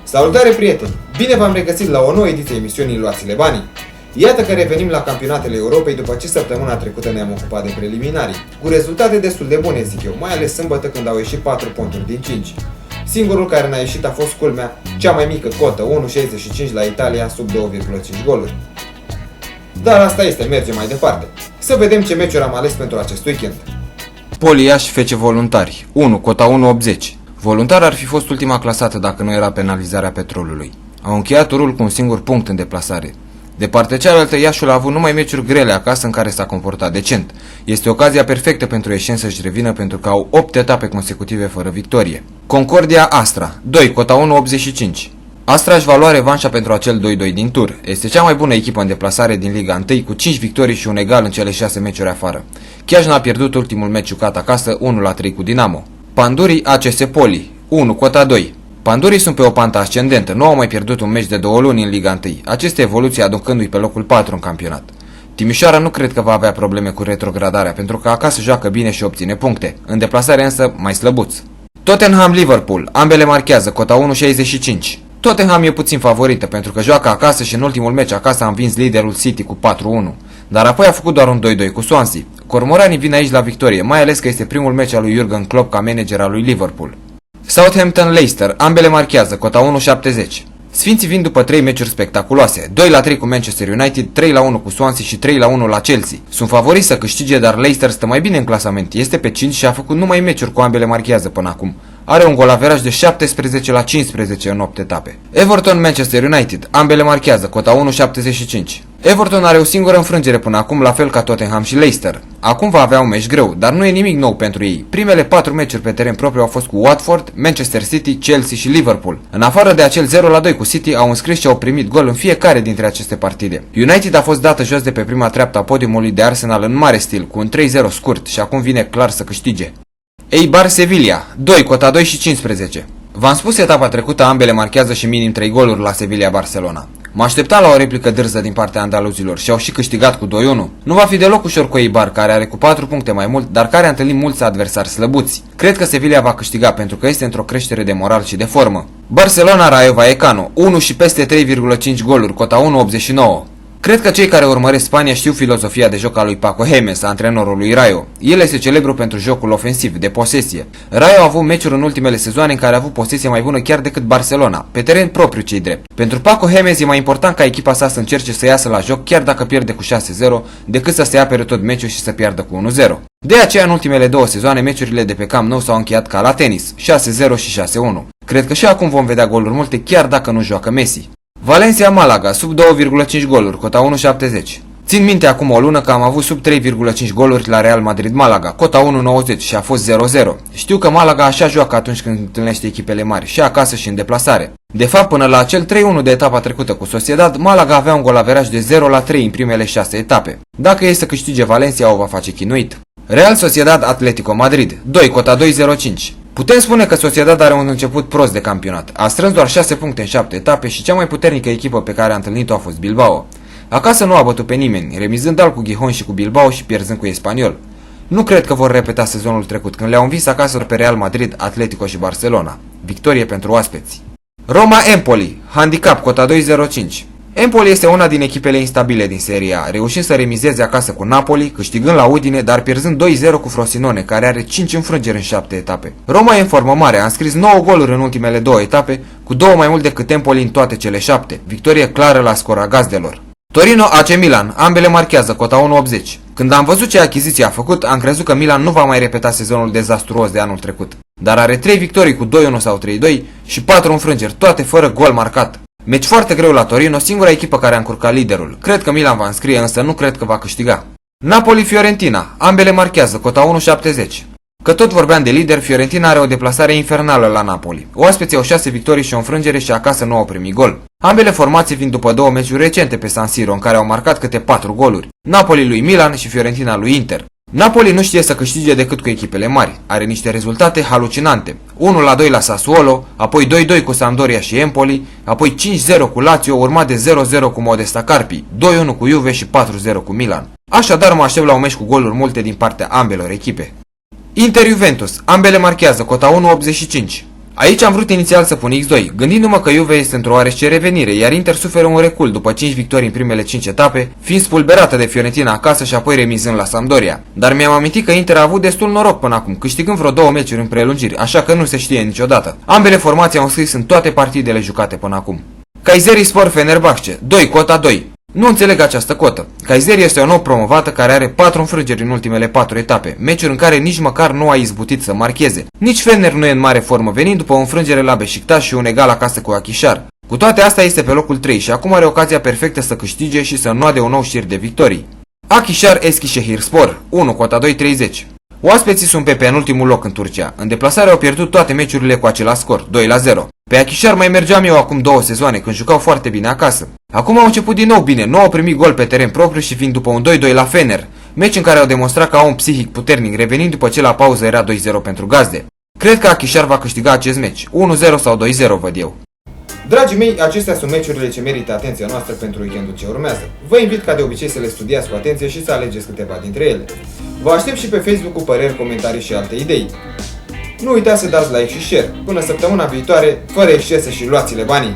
Salutare, prieteni! Bine v-am regăsit la o nouă ediție a emisiunii Luați-le Banii. Iată că revenim la campionatele Europei după ce săptămâna trecută ne-am ocupat de preliminarii, cu rezultate destul de bune, zic eu, mai ales sâmbătă când au ieșit 4 puncturi din 5. Singurul care n-a ieșit a fost, culmea, cea mai mică cotă, 1,65 la Italia, sub 2,5 goluri. Dar asta este, mergem mai departe. Să vedem ce meciuri am ales pentru acest weekend. Poli Iași FC Voluntari 1, cota 1,80. Voluntar ar fi fost ultima clasată dacă nu era penalizarea Petrolului. Au încheiat turul cu un singur punct în deplasare. De partea cealaltă, Iașul a avut numai meciuri grele acasă în care s-a comportat decent. Este ocazia perfectă pentru ieșeni să-și revină pentru că au 8 etape consecutive fără victorie. Concordia Astra 2, cota 1,85. Astra își va lua revanșa pentru acel 2-2 din tur. Este cea mai bună echipă în deplasare din Liga 1 cu 5 victorii și un egal în cele 6 meciuri afară. Chiaj n-a pierdut ultimul meci jucat acasă 1-3 cu Dinamo. Pandurii ACS Poli 1, cota 2. Pandurii sunt pe o pantă ascendentă, nu au mai pierdut un meci de 2 luni în Liga 1. Aceste evoluții aducându-i pe locul 4 în campionat. Timișoara nu cred că va avea probleme cu retrogradarea, pentru că acasă joacă bine și obține puncte, în deplasare însă mai slăbuț. Tottenham-Liverpool, ambele marchează, cota 1,65. Tottenham e puțin favorită pentru că joacă acasă și în ultimul meci acasă a învins liderul City cu 4-1, dar apoi a făcut doar un 2-2 cu Swansea. Cormoranii vin aici la victorie, mai ales că este primul meci al lui Jurgen Klopp ca manager al lui Liverpool. Southampton-Leicester, ambele marchează, cota 1,70. Sfinții vin după 3 meciuri spectaculoase, 2-3 cu Manchester United, 3-1 cu Swansea și 3-1 la Chelsea. Sunt favoriți să câștige, dar Leicester stă mai bine în clasament, este pe 5 și a făcut numai meciuri cu ambele marchează până acum. Are un golaveraj de 17-15 în 8 etape. Everton-Manchester United, ambele marchează, cota 1,75. Everton are o singură înfrângere până acum, la fel ca Tottenham și Leicester. Acum va avea un meci greu, dar nu e nimic nou pentru ei. Primele 4 meciuri pe teren propriu au fost cu Watford, Manchester City, Chelsea și Liverpool. În afară de acel 0-2 cu City, au înscris și au primit gol în fiecare dintre aceste partide. United a fost dată jos de pe prima treaptă a podiumului de Arsenal în mare stil, cu un 3-0 scurt și acum vine clar să câștige. Eibar Sevilla 2, cota 2,15. V-am spus etapa trecută, ambele marchează și minim 3 goluri la Sevilla-Barcelona. Mă aștepta la o replică dârză din partea andaluzilor și au și câștigat cu 2-1. Nu va fi deloc ușor cu Eibar, care are cu 4 puncte mai mult, dar care a întâlnit mulți adversari slăbuți. Cred că Sevilla va câștiga pentru că este într-o creștere de moral și de formă. Barcelona-Rayo Vallecano 1 și peste 3,5 goluri, cota 1,89. Cred că cei care urmăresc Spania știu filozofia de joc a lui Paco Gémez, antrenorul lui Rayo. El este celebru pentru jocul ofensiv, de posesie. Rayo a avut meciuri în ultimele sezoane în care a avut posesie mai bună chiar decât Barcelona, pe teren propriu cei drept. Pentru Paco Gémez e mai important ca echipa sa să încerce să iasă la joc chiar dacă pierde cu 6-0, decât să se apere tot meciul și să piardă cu 1-0. De aceea în ultimele 2 sezoane meciurile de pe Camp Nou s-au încheiat ca la tenis, 6-0 și 6-1. Cred că și acum vom vedea goluri multe chiar dacă nu joacă Messi. Valencia-Malaga, sub 2,5 goluri, cota 1,70. Țin minte acum o lună că am avut sub 3,5 goluri la Real Madrid-Malaga, cota 1,90 și a fost 0-0. Știu că Malaga așa joacă atunci când întâlnește echipele mari, și acasă și în deplasare. De fapt, până la acel 3-1 de etapa trecută cu Sociedad, Malaga avea un golaveraj de 0-3 în primele 6 etape. Dacă e să câștige Valencia, o va face chinuit. Real Sociedad Atletico Madrid, 2, cota 2,05. Putem spune că Sociedad are un început prost de campionat. A strâns doar 6 puncte în 7 etape și cea mai puternică echipă pe care a întâlnit-o a fost Bilbao. Acasă nu a bătut pe nimeni, remizând al cu Gijón și cu Bilbao și pierzând cu Espanyol. Nu cred că vor repeta sezonul trecut, când le-au învins acasă pe Real Madrid, Atletico și Barcelona. Victorie pentru oaspeți. Roma-Empoli, handicap, cota 2,05. Empoli este una din echipele instabile din Serie A, reușind să remizeze acasă cu Napoli, câștigând la Udine, dar pierzând 2-0 cu Frosinone, care are 5 înfrângeri în 7 etape. Roma e în formă mare, a înscris 9 goluri în ultimele 2 etape, cu 2 mai mult decât Empoli în toate cele 7. Victorie clară la scora gazdelor. Torino AC Milan, ambele marchează, cota 1,80. Când am văzut ce achiziție a făcut, am crezut că Milan nu va mai repeta sezonul dezastruos de anul trecut. Dar are 3 victorii cu 2-1 sau 3-2 și 4 înfrângeri, toate fără gol marcat. Meci foarte greu la Torino, singura echipă care a încurcat liderul. Cred că Milan va înscrie, însă nu cred că va câștiga. Napoli-Fiorentina, ambele marchează, cota 1,70. Că tot vorbeam de lider, Fiorentina are o deplasare infernală la Napoli. Oaspeții au 6 victorii și o înfrângere și acasă nu au primit gol. Ambele formații vin după 2 meciuri recente pe San Siro, în care au marcat câte 4 goluri. Napoli lui Milan și Fiorentina lui Inter. Napoli nu știe să câștige decât cu echipele mari. Are niște rezultate halucinante. 1-2 la Sassuolo, apoi 2-2 cu Sampdoria și Empoli, apoi 5-0 cu Lazio, urmat de 0-0 cu Modesta Carpi, 2-1 cu Juve și 4-0 cu Milan. Așadar mă aștept la un meci cu goluri multe din partea ambelor echipe. Inter-Juventus, ambele marchează, cota 1,85. Aici am vrut inițial să pun X2, gândindu-mă că Juve este într-o oarește revenire, iar Inter suferă un recul după 5 victorii în primele 5 etape, fiind spulberată de Fiorentina acasă și apoi remizând la Sampdoria. Dar mi-am amintit că Inter a avut destul noroc până acum, câștigând vreo 2 meciuri în prelungiri, așa că nu se știe niciodată. Ambele formații au înscris în toate partidele jucate până acum. Kayserispor Fenerbahce, 2, cota 2. Nu înțeleg această cotă. Kayseri este o nouă promovată care are 4 înfrângeri în ultimele 4 etape, meciuri în care nici măcar nu a izbutit să marcheze. Nici Fener nu e în mare formă, venind după o înfrângere la Beşiktaş și un egal acasă cu Akhisar. Cu toate astea este pe locul 3 și acum are ocazia perfectă să câștige și să înnoade un nou șir de victorii. Akhisar Eskişehirspor, 1, cota 2,30. Oaspeții sunt pe penultimul loc în Turcia. În deplasare au pierdut toate meciurile cu același scor, 2-0. Pe Akhisar mai mergeam eu acum 2 sezoane, când jucau foarte bine acasă. Acum au început din nou bine, nu au primit gol pe teren propriu și vin după un 2-2 la Fener, meci în care au demonstrat că au un psihic puternic, revenind după ce la pauză era 2-0 pentru gazde. Cred că Akhisar va câștiga acest meci, 1-0 sau 2-0 văd eu. Dragii mei, acestea sunt meciurile ce merită atenția noastră pentru weekendul ce urmează. Vă invit ca de obicei să le studiați cu atenție și să alegeți câteva dintre ele. Vă aștept și pe Facebook cu păreri, comentarii și alte idei. Nu uitați să dați like și share. Până săptămâna viitoare, fără excese și luați-le banii!